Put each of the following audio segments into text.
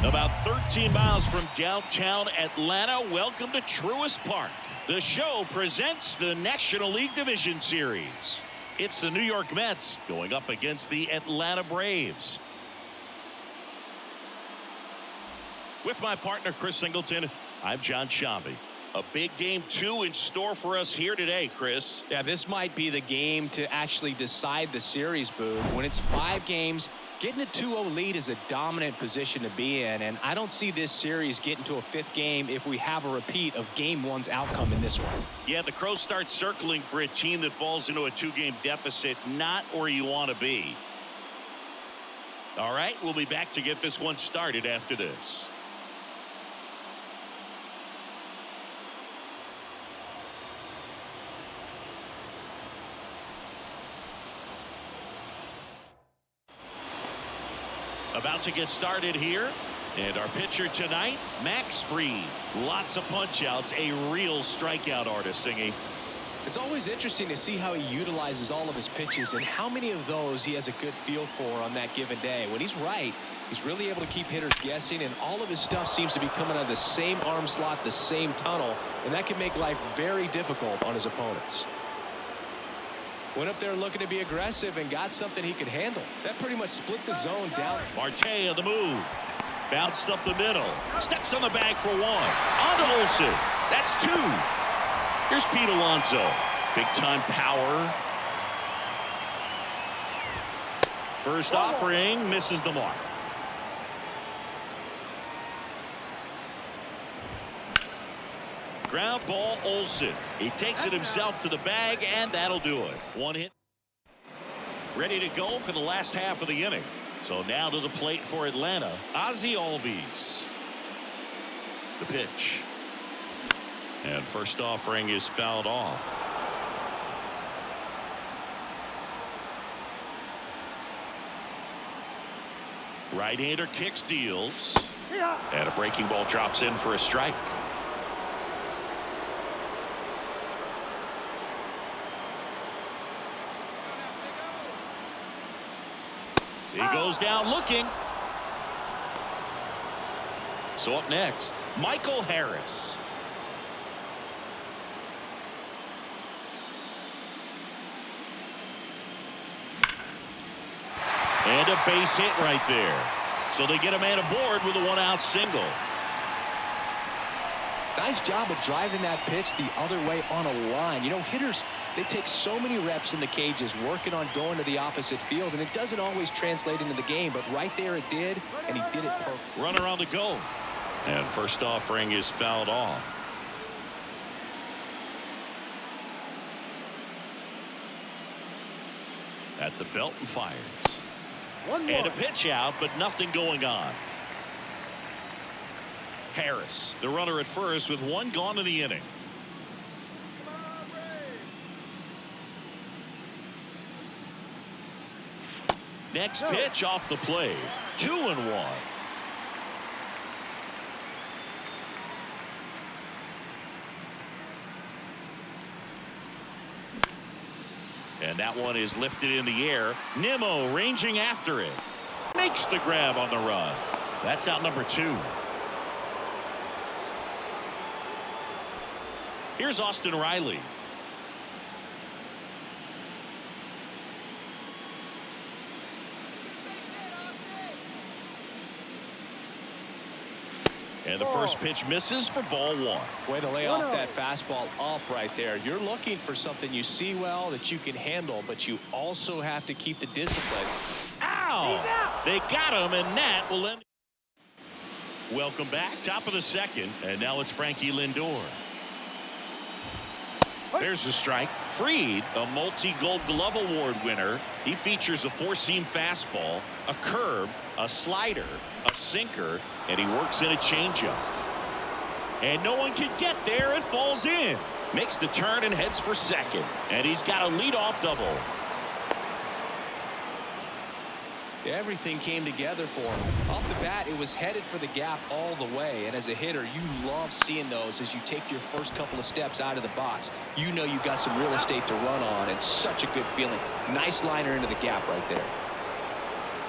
About 13 miles from downtown Atlanta, welcome to Truist Park. The show presents the National League Division Series. It's the New York Mets going up against the Atlanta Braves. With my partner, Chris Singleton, I'm John Shambi. A big game 2 in store for us here today, Chris. Yeah, this might be the game to actually decide the series, Boo. When it's 5 games, getting a 2-0 lead is a dominant position to be in, and I don't see this series getting to a 5th game if we have a repeat of Game 1's outcome in this one. Yeah, the Crows start circling for a team that falls into a 2-game deficit, not where you want to be. All right, we'll be back to get this one started after this. About to get started here. And our pitcher tonight, Max Fried. Lots of punch-outs, a real strikeout artist singing. It's always interesting to see how he utilizes all of his pitches and how many of those he has a good feel for on that given day. When he's right, he's really able to keep hitters guessing, and all of his stuff seems to be coming out of the same arm slot, the same tunnel, and that can make life very difficult on his opponents. Went up there looking to be aggressive and got something he could handle. That pretty much split the zone down. Marte on the move. Bounced up the middle. Steps on the bag for 1. On to Olsen. That's 2. Here's Pete Alonso. Big time power. First offering misses the mark. Ground ball, Olsen. He takes it himself to the bag, and that'll do it. 1 hit. Ready to go for the last half of the inning. So now to the plate for Atlanta, Alvarez. The pitch. And first offering is fouled off. Right-hander kicks, deals. And a breaking ball drops in for a strike. He goes down looking. So up next, Michael Harris. And a base hit right there. So they get a man aboard with a 1-out single. Nice job of driving that pitch the other way on a line. You know, hitters, they take so many reps in the cages working on going to the opposite field, and it doesn't always translate into the game, but right there it did, and he did it perfect. Runner on the go. And first offering is fouled off. At the belt and fires. And a pitch out, but nothing going on. Harris, the runner at first with 1 gone in the inning. Next pitch off the plate. 2-1. And that one is lifted in the air. Nimmo ranging after it. Makes the grab on the run. That's out number 2. Here's Austin Riley. And the first pitch misses for ball 1. Way to lay off that fastball up right there. You're looking for something you see well that you can handle, but you also have to keep the discipline. Ow! They got him, and that will end. Welcome back. Top of the 2nd, and now it's Frankie Lindor. There's the strike. Fried, a multi-Gold Glove Award winner. He features a 4-seam fastball, a curve, a slider, a sinker, and he works in a changeup. And no one can get there. It falls in. Makes the turn and heads for second. And he's got a leadoff double. Everything came together for him. Off the bat, it was headed for the gap all the way. And as a hitter, you love seeing those as you take your first couple of steps out of the box. You know you've got some real estate to run on, and such a good feeling. Nice liner into the gap right there.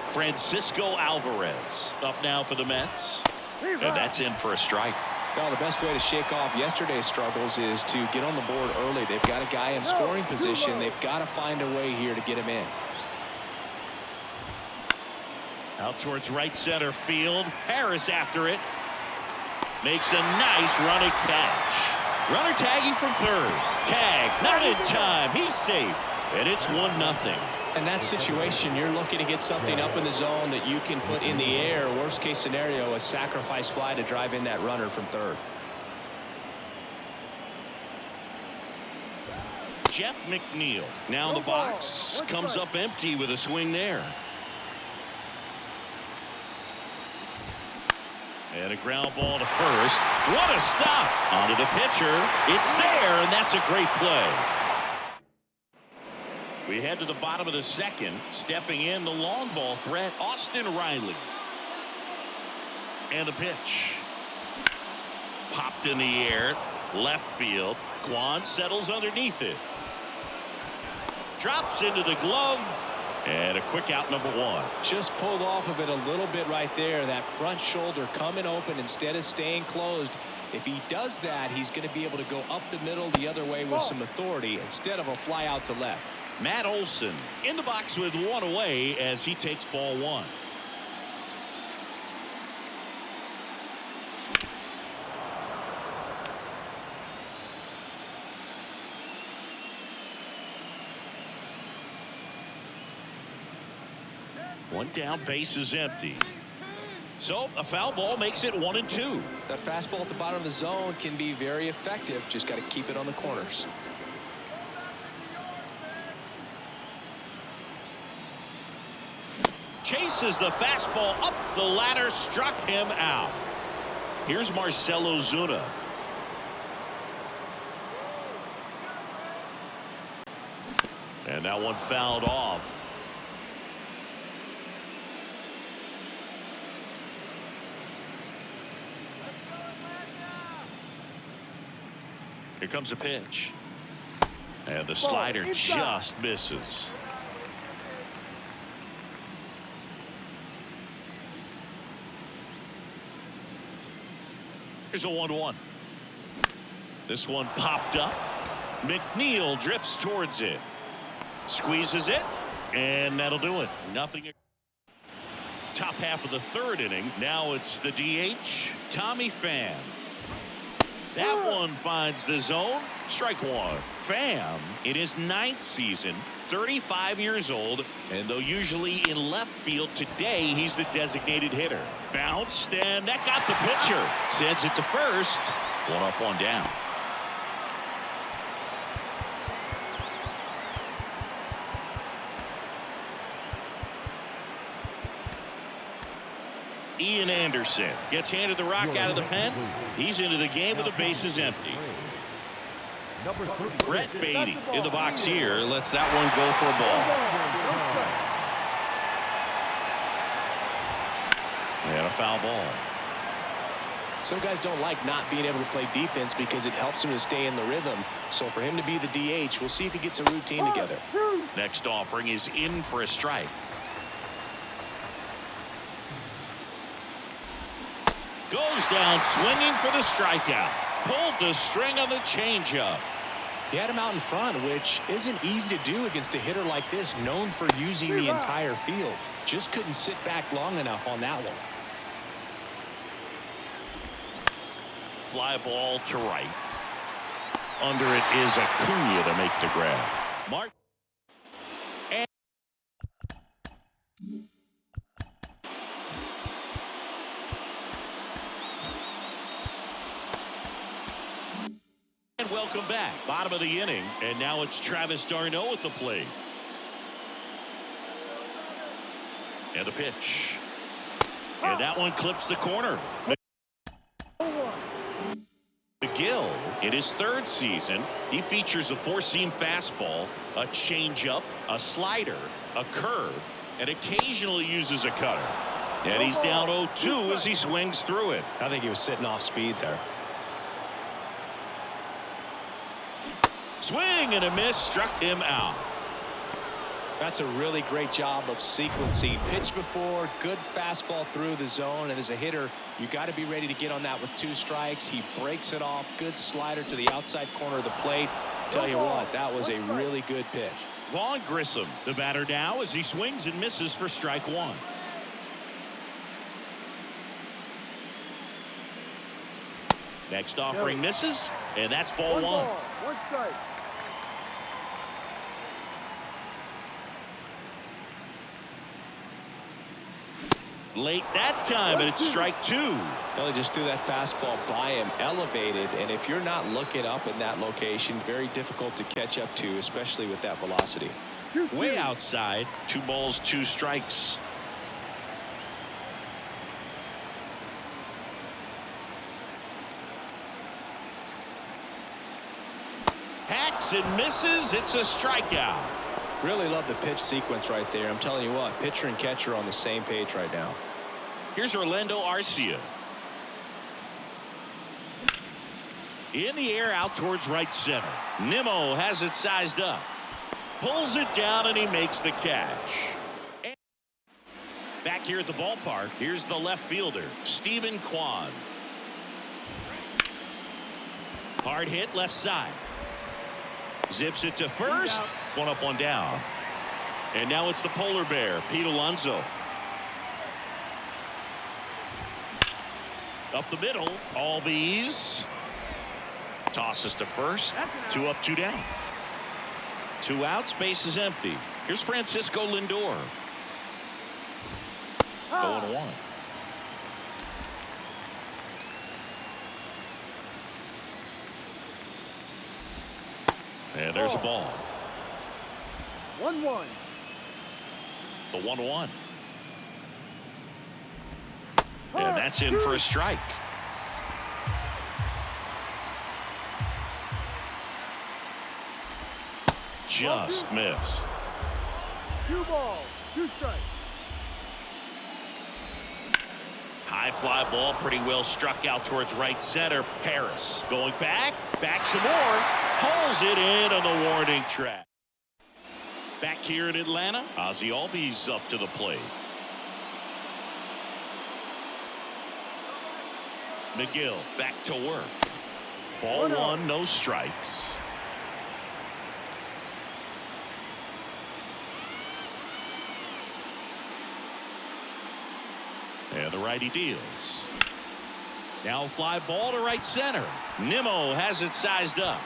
Francisco Alvarez up now for the Mets. And that's in for a strike. Well, the best way to shake off yesterday's struggles is to get on the board early. They've got a guy in scoring position. They've got to find a way here to get him in. Out towards right center field. Harris after it. Makes a nice running catch. Runner tagging from third. Tag, not in time. He's safe. And it's 1-0. In that situation, you're looking to get something up in the zone that you can put in the air. Worst case scenario, a sacrifice fly to drive in that runner from third. Jeff McNeil now in the box. Comes up empty with a swing there. And a ground ball to first. What a stop. Onto the pitcher. It's there, and that's a great play. We head to the bottom of the second. Stepping in, the long ball threat, Austin Riley. And a pitch. Popped in the air. Left field. Kwan settles underneath it. Drops into the glove. And a quick out, number 1. Just pulled off of it a little bit right there. That front shoulder coming open instead of staying closed. If he does that, he's going to be able to go up the middle the other way with some authority instead of a fly out to left. Matt Olson in the box with 1 away as he takes ball 1. One down, base is empty. So a foul ball makes it 1-2. That fastball at the bottom of the zone can be very effective. Just got to keep it on the corners. Chases the fastball up the ladder, struck him out. Here's Marcell Ozuna. And that one fouled off. Here comes a pitch. And the slider just misses. Here's a 1-1. This one popped up. McNeil drifts towards it. Squeezes it. And that'll do it. Nothing. Top half of the third inning. Now it's the DH, Tommy Pham. That one finds the zone. Strike 1. Pham in his 9th season, 35 years old, and though usually in left field, today he's the designated hitter. Bounced, and that got the pitcher. Sends it to first. 1 up, 1 down. Ian Anderson gets handed the rock out of the pen. He's into the game with the bases empty. Brett Beatty in the box here lets that one go for a ball. And a foul ball. Some guys don't like not being able to play defense because it helps him to stay in the rhythm. So for him to be the DH, we'll see if he gets a routine together. Next offering is in for a strike. Goes down swinging for the strikeout. Pulled the string on the changeup. He had him out in front, which isn't easy to do against a hitter like this, known for using the entire field. Just couldn't sit back long enough on that one. Fly ball to right. Under it is Acuna to make the grab. Mark. And welcome back. Bottom of the inning, and now it's Travis d'Arnaud at the plate. And a pitch. And that one clips the corner. McGill, in his 3rd season, he features a 4-seam fastball, a changeup, a slider, a curve, and occasionally uses a cutter. And he's down 0-2 as he swings through it. I think he was sitting off speed there. Swing and a miss, struck him out. That's a really great job of sequencing. Pitch before, good fastball through the zone, and as a hitter, you got to be ready to get on that with 2 strikes. He breaks it off. Good slider to the outside corner of the plate. Tell you what, that was a really good pitch. Vaughn Grissom, the batter now, as he swings and misses for strike 1. Next offering misses, and that's ball 1. One strike. Late that time, and it's strike 2. Well, he just threw that fastball by him, elevated, and if you're not looking up in that location, very difficult to catch up to, especially with that velocity. Way outside. 2 balls, 2 strikes. Hacks and misses. It's a strikeout. Really love the pitch sequence right there. I'm telling you what, pitcher and catcher on the same page right now. Here's Orlando Arcia. In the air out towards right center. Nimmo has it sized up. Pulls it down and he makes the catch. And back here at the ballpark, here's the left fielder, Stephen Kwan. Hard hit left side. Zips it to first. 1 up, 1 down. And now it's the polar bear, Pete Alonso. Up the middle, Alvarez. Tosses to first. 2 up, 2 down. 2 outs, base is empty. Here's Francisco Lindor. 0-1. And there's a ball. 1-1. The 1-1. And that's in for a strike. Just missed. 2 balls, 2 strikes. High fly ball, pretty well struck out towards right center. Harris going back some more, hauls it in on the warning track. Back here in Atlanta, Ozzy Albies up to the plate. McGill back to work. Ball 1, no strikes. And the righty deals. Now fly ball to right center. Nimmo has it sized up.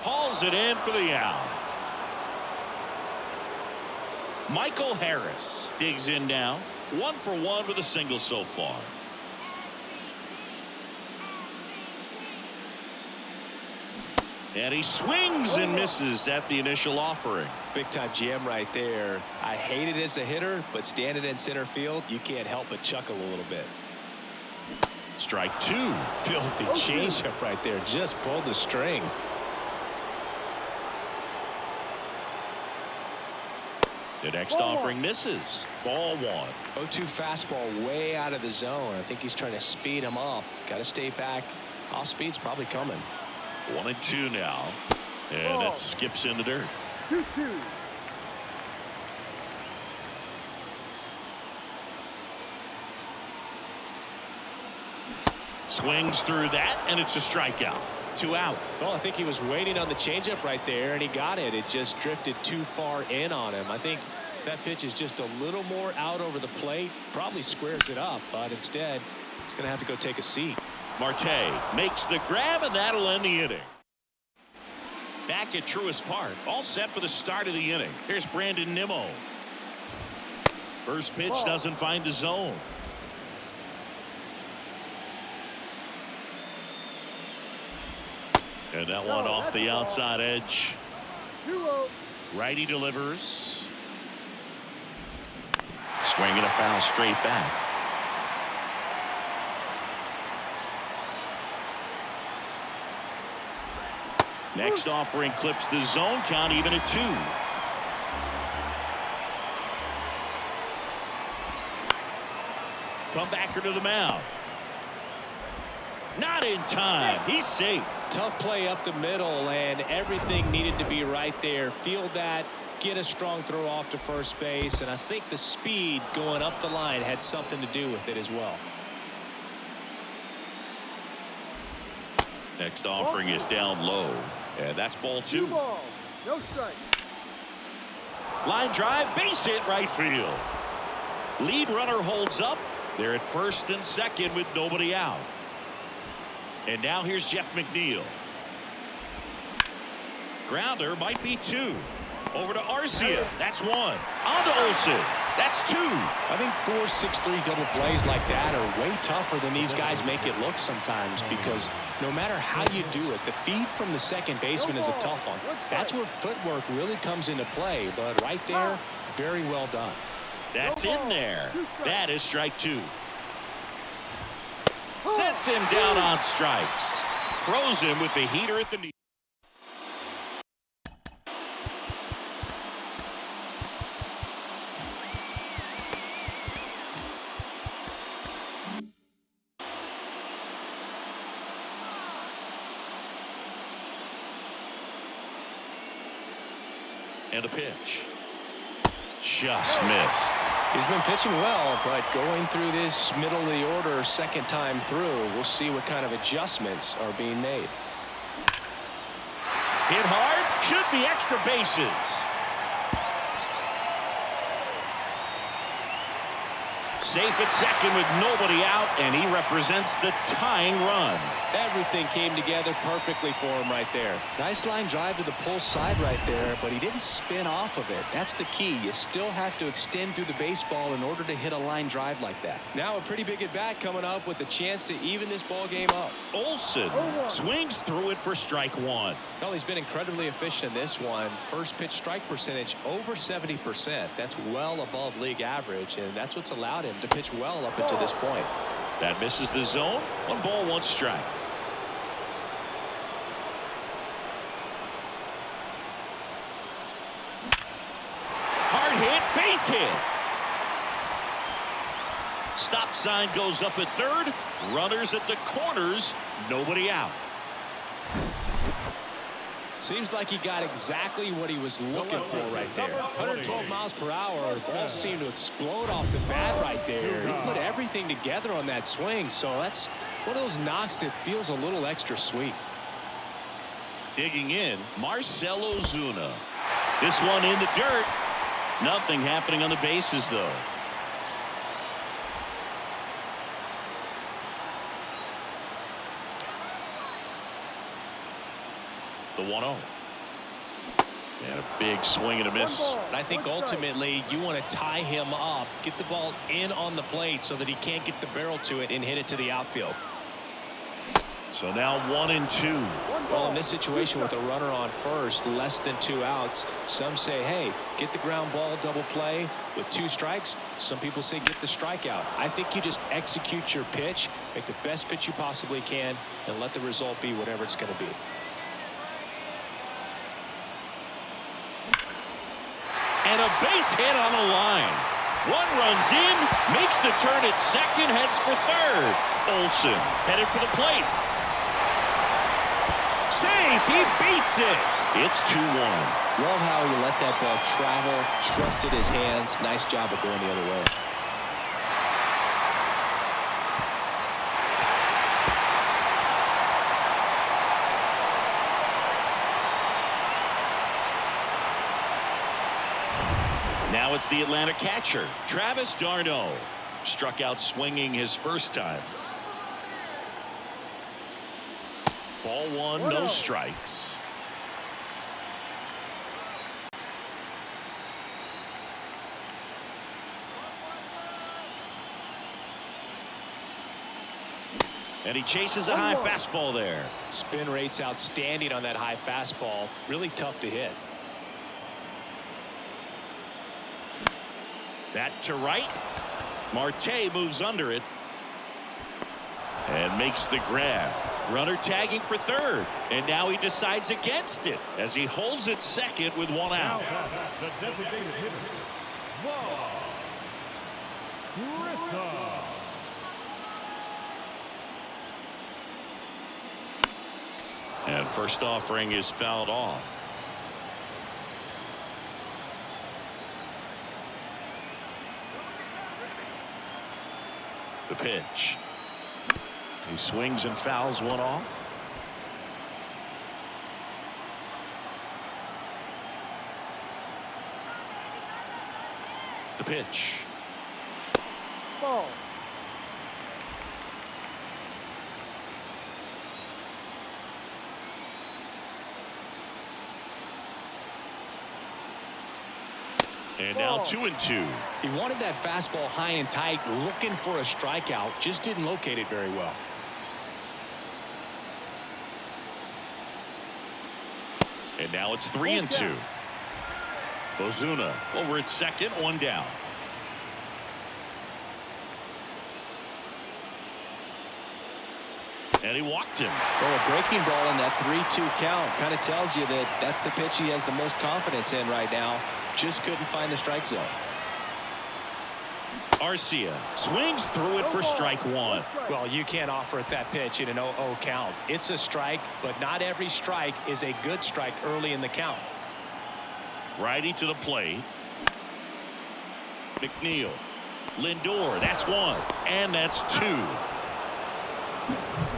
Hauls it in for the out. Michael Harris digs in now. 1 for 1 with a single so far. And he swings and misses at the initial offering. Big time GM right there. I hate it as a hitter, but standing in center field, you can't help but chuckle a little bit. Strike 2. Filthy changeup right there. Just pulled the string. The next offering misses. Ball 1. 0-2 fastball way out of the zone. I think he's trying to speed him up. Got to stay back. Off speed's probably coming. 1-2 now. And that skips into dirt. 2-2. Swings through that, and it's a strikeout. 2 out. Well, I think he was waiting on the changeup right there, and he got it. It just drifted too far in on him. I think that pitch is just a little more out over the plate. Probably squares it up, but instead, he's going to have to go take a seat. Marte makes the grab, and that'll end the inning. Back at Truist Park, all set for the start of the inning. Here's Brandon Nimmo. First pitch doesn't find the zone. And that one off the outside edge. 2-0. Righty delivers. Swinging a foul straight back. Next offering clips the zone count even at 2. Comebacker to the mound. Not in time. He's safe. Tough play up the middle, and everything needed to be right there. Field that, get a strong throw off to first base, and I think the speed going up the line had something to do with it as well. Next offering is down low, and that's ball 2. 2 balls, no strike. Line drive, base hit, right field. Lead runner holds up. They're at first and second with nobody out. And now here's Jeff McNeil. Grounder might be 2. Over to Arcia. That's 1. On to Olsen. That's 2. I think 4-6-3 double plays like that are way tougher than these guys make it look sometimes, because no matter how you do it, the feed from the second baseman is a tough one. That's where footwork really comes into play, but right there, very well done. That's in there. That is strike 2. Sets him down on strikes. Throws him with the heater at the knee. And a pitch. Just missed. He's been pitching well, but going through this middle of the order second time through, we'll see what kind of adjustments are being made. Hit hard. Should be extra bases. Safe at second with nobody out, and he represents the tying run. Everything came together perfectly for him right there. Nice line drive to the pull side right there, but he didn't spin off of it. That's the key. You still have to extend through the baseball in order to hit a line drive like that. Now a pretty big at bat coming up with a chance to even this ball game up. Olsen swings through it for strike 1. Well, he's been incredibly efficient in this one. First pitch strike percentage over 70%. That's well above league average, and that's what's allowed him to pitch well up until this point. That misses the zone. 1 ball, 1 strike. Hard hit, base hit. Stop sign goes up at third. Runners at the corners. Nobody out. Seems like he got exactly what he was looking for right there. 112 miles per hour. The ball seemed to explode off the bat right there. He put everything together on that swing, so that's one of those knocks that feels a little extra sweet. Digging in, Marcell Ozuna. This one in the dirt. Nothing happening on the bases, though. The 1-0. And a big swing and a miss. I think ultimately you want to tie him up, get the ball in on the plate so that he can't get the barrel to it and hit it to the outfield. So now 1-2. Well, in this situation with a runner on first, less than 2 outs, some say, hey, get the ground ball double play with 2 strikes. Some people say get the strikeout. I think you just execute your pitch, make the best pitch you possibly can, and let the result be whatever it's going to be. And a base hit on the line. 1 runs in, makes the turn at second, heads for third. Olsen headed for the plate. Safe, he beats it. It's 2-1. Love how he let that ball travel, trusted his hands. Nice job of going the other way. Now it's the Atlanta catcher, Travis d'Arnaud. Struck out swinging his first time. Ball 1, no strikes. And he chases a high fastball there. Spin rate's outstanding on that high fastball. Really tough to hit. That to right. Marte moves under it and makes the grab. Runner tagging for third, and now he decides against it as he holds it second with 1 out. The designated hitter, And first offering is fouled off. The pitch. He swings and fouls one off. The pitch. Ball. And now 2-2. He wanted that fastball high and tight, looking for a strikeout, just didn't locate it very well. And now it's 3-2. Ozuna over at second, one down. And he walked him. Well, a breaking ball in that 3-2 count kind of tells you that that's the pitch he has the most confidence in right now. Just couldn't find the strike zone. Arcia swings through it for strike one. Well, you can't offer it that pitch in an 0-0 count. It's a strike, but not every strike is a good strike early in the count. Righty to the plate. McNeil. Lindor, that's one. And that's two.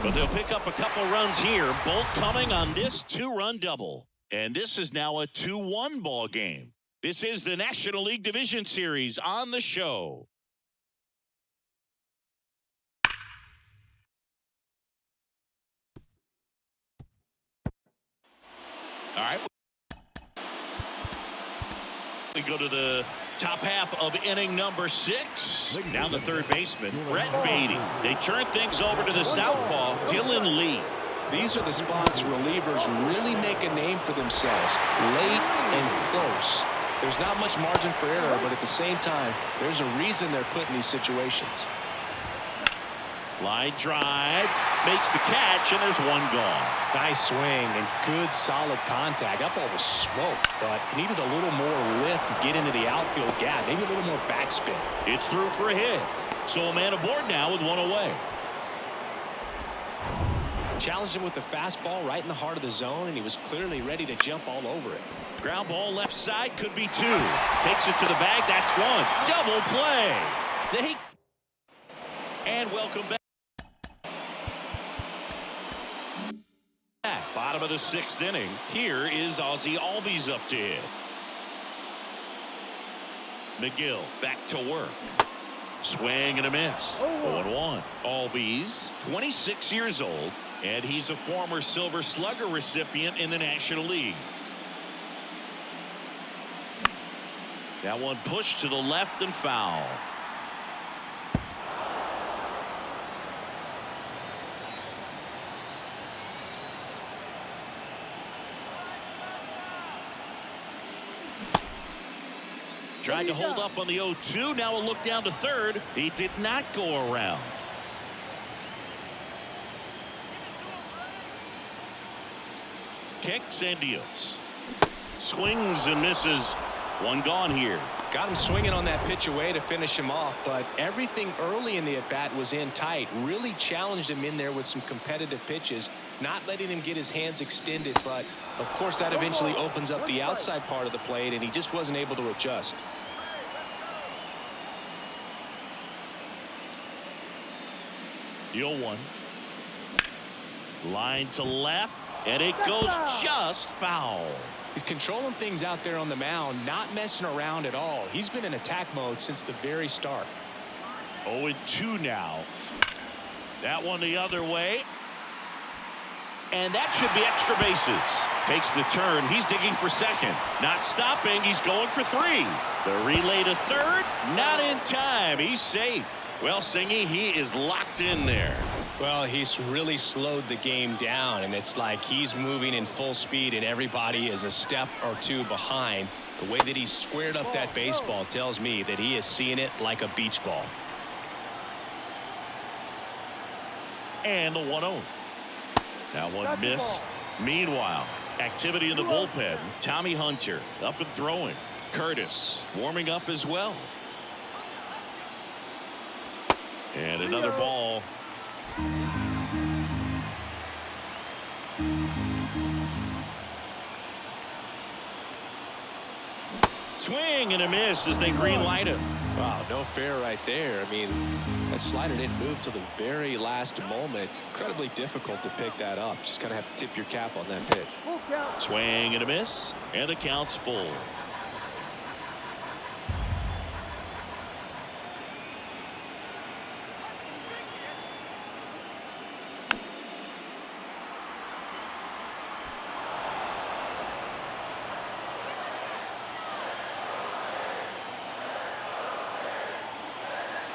But they'll pick up a couple runs here, both coming on this two-run double. And this is now a 2-1 ball game. This is the National League Division Series on the show. All right. We go to the top half of inning number 6. Down the third baseman, Brett Beatty. They turn things over to the southpaw, Dylan Lee. These are the spots relievers really make a name for themselves. Late and close. There's not much margin for error, but at the same time, there's a reason they're put in these situations. Line drive, makes the catch, and there's one gone. Nice swing and good solid contact. That ball was smoked, but needed a little more lift to get into the outfield gap. Maybe a little more backspin. It's through for a hit. So a man aboard now with one away. Challenged him with the fastball right in the heart of the zone, and he was clearly ready to jump all over it. Ground ball left side, could be two. Takes it to the bag, that's one. Double play. And welcome back. Bottom of the 6th inning. Here is Ozzy Albies up to hit. McGill back to work. Swing and a miss. 0-1. Albies, 26 years old, and he's a former Silver Slugger recipient in the National League. That one pushed to the left and foul. Tried to hold up on the 0-2. Now a look down to third. He did not go around. Kicks and deals. Swings and misses. One gone here. Got him swinging on that pitch away to finish him off, but everything early in the at-bat was in tight. Really challenged him in there with some competitive pitches, not letting him get his hands extended, but of course that eventually opens up the outside part of the plate, and he just wasn't able to adjust. The 0-1. Line to left, and it goes just foul. He's controlling things out there on the mound, not messing around at all. He's been in attack mode since the very start. 0-2 now. That one the other way. And that should be extra bases. Takes the turn. He's digging for second. Not stopping. He's going for 3. The relay to third. Not in time. He's safe. Well, Singy, he is locked in there. Well, he's really slowed the game down, and it's like he's moving in full speed, and everybody is a step or two behind. The way that he squared up that baseball tells me that he is seeing it like a beach ball. And the 1-0. That one missed. Meanwhile, activity in the bullpen. Tommy Hunter up and throwing. Curtis warming up as well. And another ball. Swing and a miss as they green light him. Wow, no fair right there. I mean, that slider didn't move till the very last moment. Incredibly difficult to pick that up. Just kind of have to tip your cap on that pitch. Full count. Swing and a miss, and the count's full.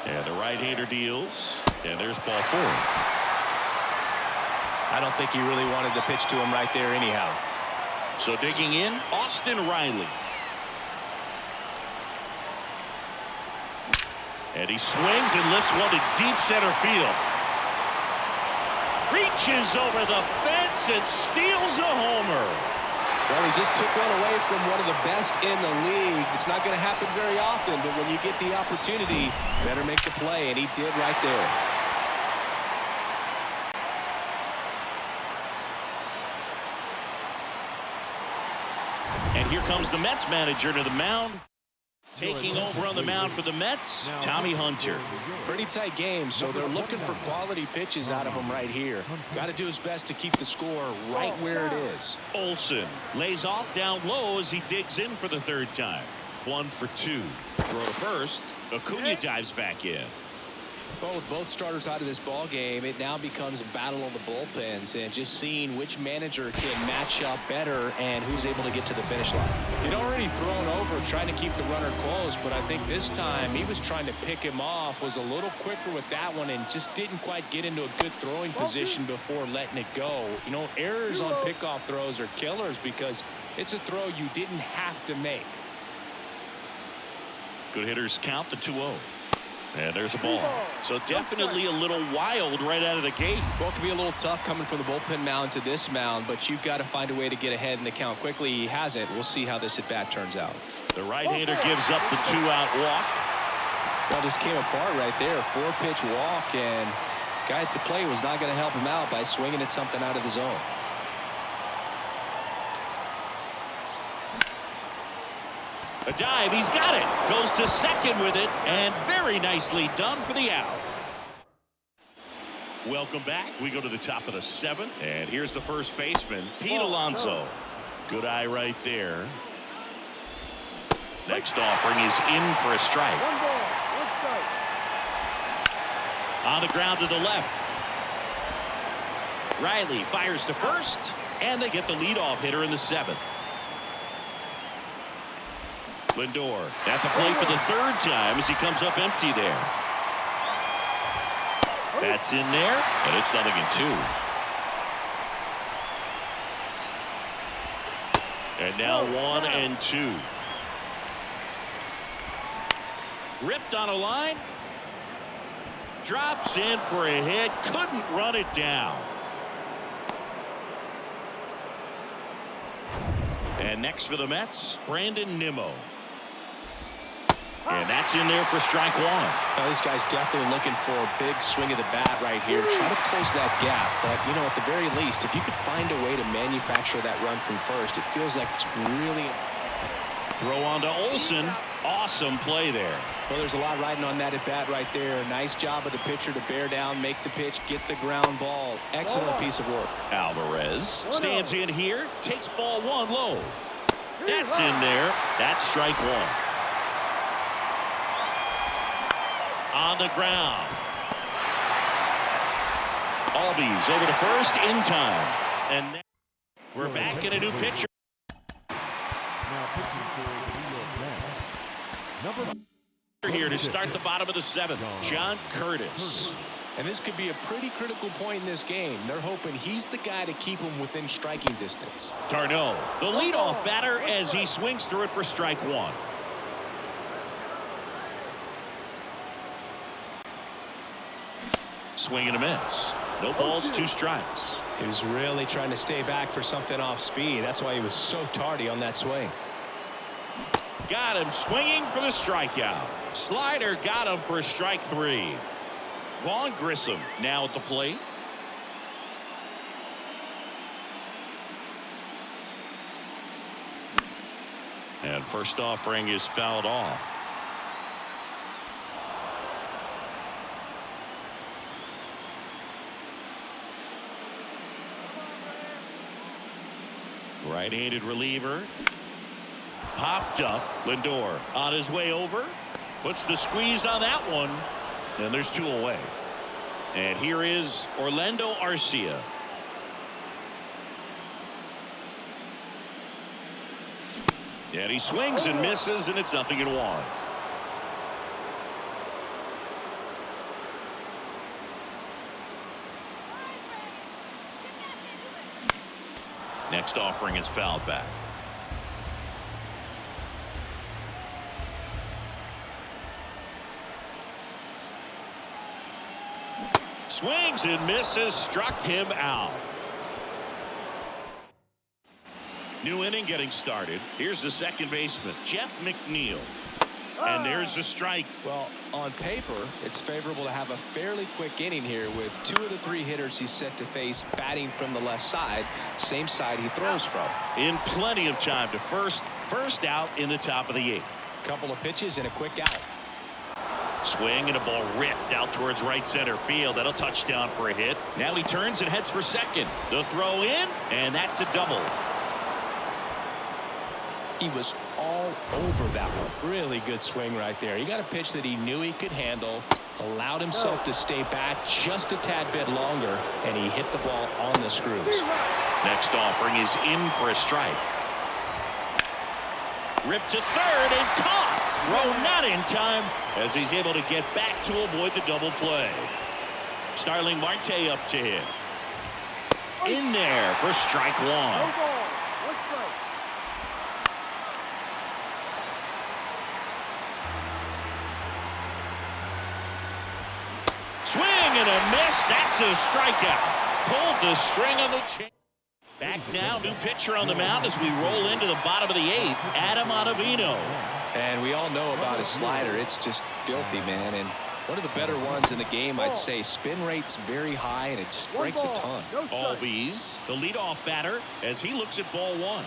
And the right-hander deals, and there's ball 4. I don't think he really wanted to pitch to him right there anyhow. So digging in, Austin Riley. And he swings and lifts one to deep center field. Reaches over the fence and steals a homer. Well, he just took one away from one of the best in the league. It's not going to happen very often, but when you get the opportunity, better make the play, and he did right there. And here comes the Mets manager to the mound. Taking over on the mound for the Mets, Tommy Hunter. Pretty tight game, so they're looking for quality pitches out of him right here. Got to do his best to keep the score right where it is. Olsen lays off down low as he digs in for the third time. 1 for 2. Throw to first. Acuna dives back in. Well, with both starters out of this ball game, it now becomes a battle on the bullpens and just seeing which manager can match up better and who's able to get to the finish line. He'd already thrown over trying to keep the runner close, but I think this time he was trying to pick him off, was a little quicker with that one, and just didn't quite get into a good throwing position before letting it go. You know, errors on pickoff throws are killers because it's a throw you didn't have to make. Good hitters count the 2-0. And there's a ball. So definitely a little wild right out of the gate. Well, it can be a little tough coming from the bullpen mound to this mound, but you've got to find a way to get ahead in the count quickly. He hasn't. We'll see how this at-bat turns out. The right-hander gives up the 2-out walk. That just came apart right there. 4-pitch walk, and guy at the plate was not going to help him out by swinging at something out of the zone. A dive, he's got it. Goes to second with it, and very nicely done for the out. Welcome back. We go to the top of the 7th, and here's the first baseman, Pete Alonso. Good eye right there. Next offering is in for a strike. 1 ball, 1 strike. On the ground to the left. Riley fires to first, and they get the leadoff hitter in the 7th. Lindor at the plate for the 3rd time as he comes up empty there. That's in there, and it's 0-2. And now 1-2. Ripped on a line. Drops in for a hit. Couldn't run it down. And next for the Mets, Brandon Nimmo. And that's in there for strike 1. Now, this guy's definitely looking for a big swing of the bat right here. Try to close that gap. But, you know, at the very least, if you could find a way to manufacture that run from first, it feels like it's really... Throw on to Olsen. Awesome play there. Well, there's a lot riding on that at bat right there. Nice job of the pitcher to bear down, make the pitch, get the ground ball. Excellent piece of work. Alvarez stands in here, takes ball 1 low. That's in there. That's strike 1. On the ground. Albies over to first in time. And we're back in a new pitcher. Now pitching for the New York Mets. Number Here to start the bottom of the 7th, John Curtis. And this could be a pretty critical point in this game. They're hoping he's the guy to keep him within striking distance. Tarno, the leadoff batter as he swings through it for strike 1. Swing and a miss. No balls, 2 strikes. He was really trying to stay back for something off speed. That's why he was so tardy on that swing. Got him swinging for the strikeout. Slider got him for strike 3. Vaughn Grissom now at the plate. And first offering is fouled off. Right-handed reliever. Popped up. Lindor on his way over. Puts the squeeze on that one. And there's 2 away. And here is Orlando Arcia. And he swings and misses, and it's 0-1. Next offering is fouled back. Swings and misses, struck him out. New inning getting started. Here's the second baseman, Jeff McNeil. And there's the strike. Well, on paper, it's favorable to have a fairly quick inning here with 2 of the 3 hitters he's set to face batting from the left side, same side he throws from. In plenty of time to first out in the top of the 8th. Couple of pitches and a quick out. Swing and a ball ripped out towards right center field. That'll touchdown for a hit. Now he turns and heads for second. The throw in, and that's a double. He was all over that one. Really good swing right there. He got a pitch that he knew he could handle, allowed himself to stay back just a tad bit longer, and he hit the ball on the screws. Next offering is in for a strike. Ripped to third and caught. Throw not in time as he's able to get back to avoid the double play. Starling Marte up to hit. In there for strike 1. Swing and a miss. That's a strikeout. Pulled the string on the chain. Back now, new pitcher on the mound as we roll into the bottom of the 8th. Adam Ottavino. And we all know about his slider. It's just filthy, man. And one of the better ones in the game, I'd say. Spin rate's very high, and it just breaks a ton. Albies, the leadoff batter, as he looks at ball 1.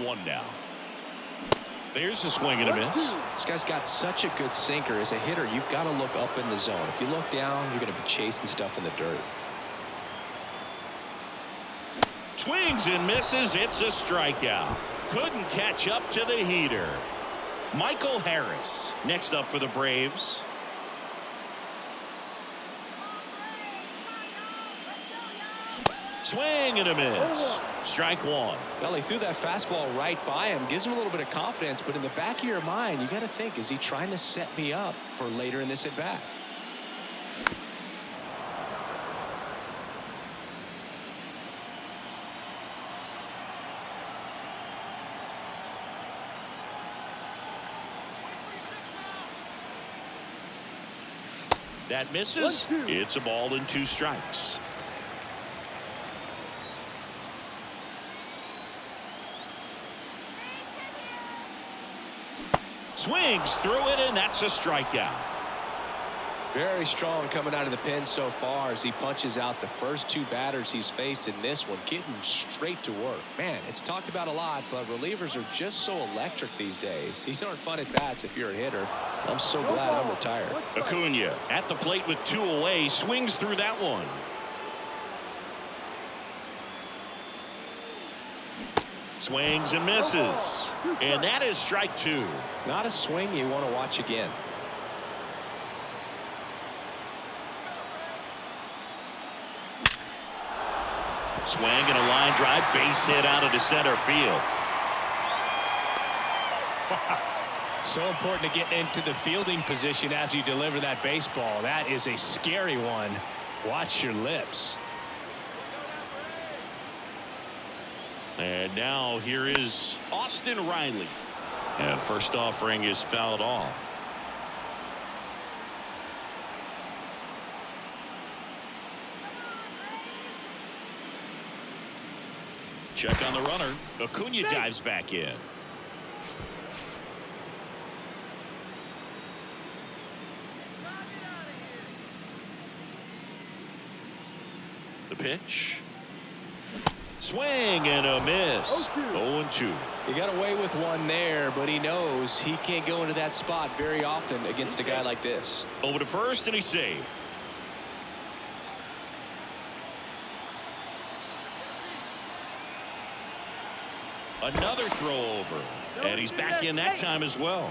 One now. There's a swing and a miss. This guy's got such a good sinker. As a hitter, you've got to look up in the zone. If you look down, you're going to be chasing stuff in the dirt. Swings and misses. It's a strikeout. Couldn't catch up to the heater. Michael Harris next up for the Braves. Swing and a miss. Strike 1. Well, he threw that fastball right by him. Gives him a little bit of confidence, but in the back of your mind, you got to think, is he trying to set me up for later in this at bat? That misses. It's a ball and 2 strikes. Swings through it, and that's a strikeout. Very strong coming out of the pen so far as he punches out the first 2 batters he's faced in this one, getting straight to work. Man, it's talked about a lot, but relievers are just so electric these days. These aren't fun at bats if you're a hitter. I'm so glad I'm retired. Acuna at the plate with 2 away, swings through that one. Swings and misses. And that is strike 2. Not a swing you want to watch again. Swing and a line drive, base hit out into center field. So important to get into the fielding position after you deliver that baseball. That is a scary one. Watch your lips. And now here is Austin Riley. And first offering is fouled off. Check on the runner. Acuna dives back in. The pitch. Swing and a miss. 0-2. He got away with one there, but he knows he can't go into that spot very often against a guy like this. Over to first, and he saved. Another throw over, and he's back in that time as well.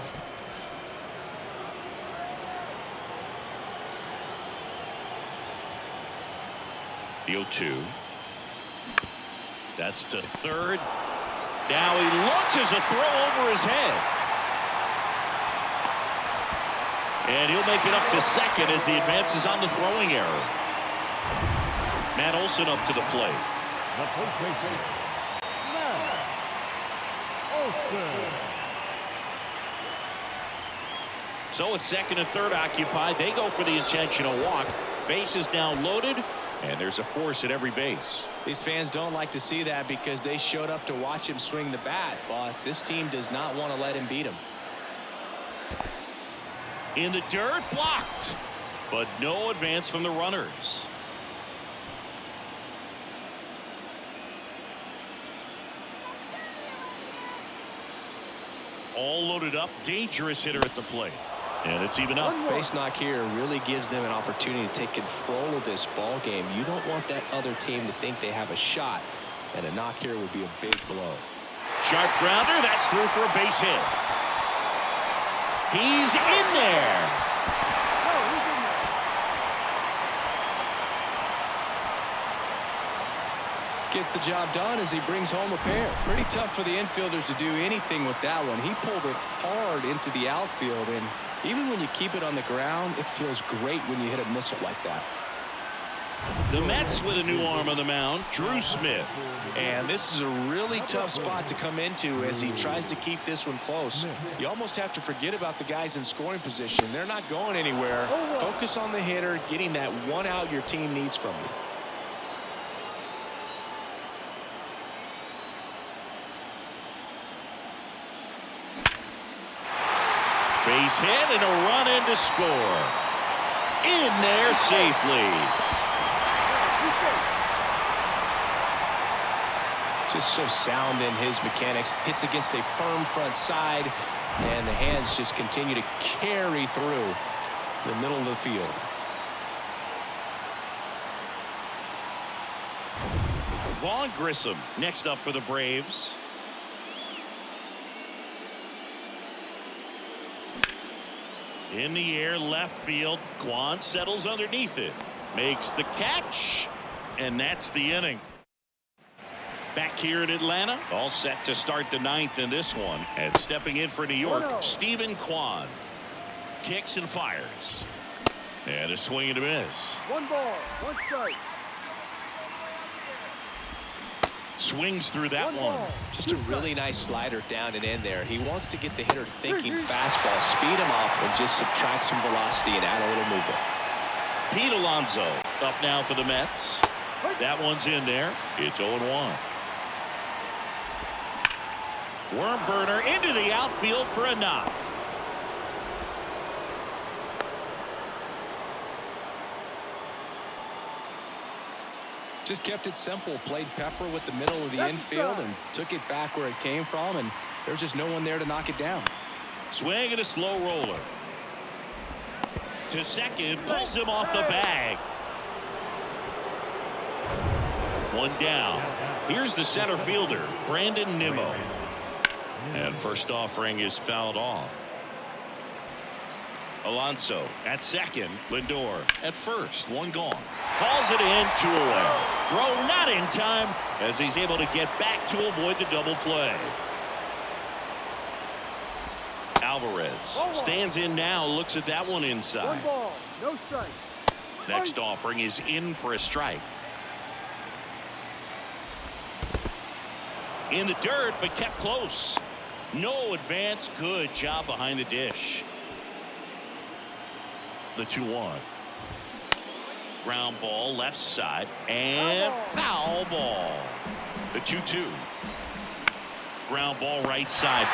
The 0-2. That's to third. Now he launches a throw over his head. And he'll make it up to second as he advances on the throwing error. Matt Olson up to the plate. The first baseman, Matt Olson. So it's second and third occupied. They go for the intentional walk. Base is now loaded, and there's a force at every base. These fans don't like to see that because they showed up to watch him swing the bat, but this team does not want to let him beat him. In the dirt, blocked, but no advance from the runners. All loaded up, dangerous hitter at the plate. And it's even up. Base knock here really gives them an opportunity to take control of this ball game. You don't want that other team to think they have a shot, and a knock here would be a big blow. Sharp grounder, that's through for a base hit. He's in there. Gets the job done as he brings home a pair. Pretty tough for the infielders to do anything with that one. He pulled it hard into the outfield, and even when you keep it on the ground, it feels great when you hit a missile like that. The Mets with a new arm on the mound, Drew Smith. And this is a really tough spot to come into as he tries to keep this one close. You almost have to forget about the guys in scoring position. They're not going anywhere. Focus on the hitter, getting that one out your team needs from you. Base hit and a run in to score. In there safely. Just so sound in his mechanics. Hits against a firm front side, and the hands just continue to carry through the middle of the field. Vaughn Grissom next up for the Braves. In the air, left field. Quan settles underneath it. Makes the catch. And that's the inning. Back here in Atlanta, all set to start the ninth in this one. And stepping in for New York, Stephen Kwan. Kicks and fires. And a swing and a miss. 1 ball, 1 strike. Swings through that one. Just a really nice slider down and in there. He wants to get the hitter thinking fastball, speed him up, and just subtract some velocity and add a little movement. Pete Alonso up now for the Mets. That one's in there. It's 0-1. Worm burner into the outfield for a knock. Just kept it simple, played pepper with the middle of the infield and took it back where it came from, and there's just no one there to knock it down. Swing and a slow roller. To second, pulls him off the bag. One down. Here's the center fielder, Brandon Nimmo. And first offering is fouled off. Alonso at second. Lindor at first. One gone. Calls it in, 2 away. Throw not in time as he's able to get back to avoid the double play. Alvarez stands in now, looks at that one inside. 1 ball, no strike. Next offering is in for a strike. In the dirt, but kept close. No advance. Good job behind the dish. The 2-1. Ground ball left side and foul ball. The 2-2. Ground ball right side.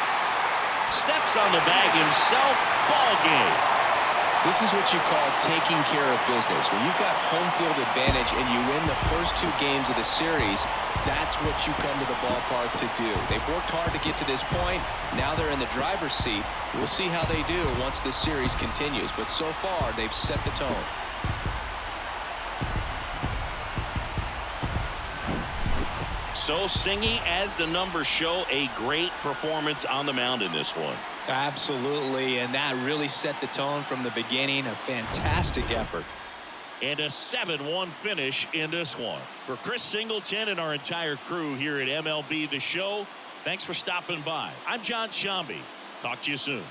Steps on the bag himself. Ball game. This is what you call taking care of business. When you've got home field advantage and you win the first 2 games of the series, that's what you come to the ballpark to do. They've worked hard to get to this point. Now they're in the driver's seat. We'll see how they do once this series continues. But so far, they've set the tone. So, Singy, as the numbers show, a great performance on the mound in this one. Absolutely, and that really set the tone from the beginning. A fantastic effort. And a 7-1 finish in this one. For Chris Singleton and our entire crew here at MLB The Show, thanks for stopping by. I'm John Shambi. Talk to you soon.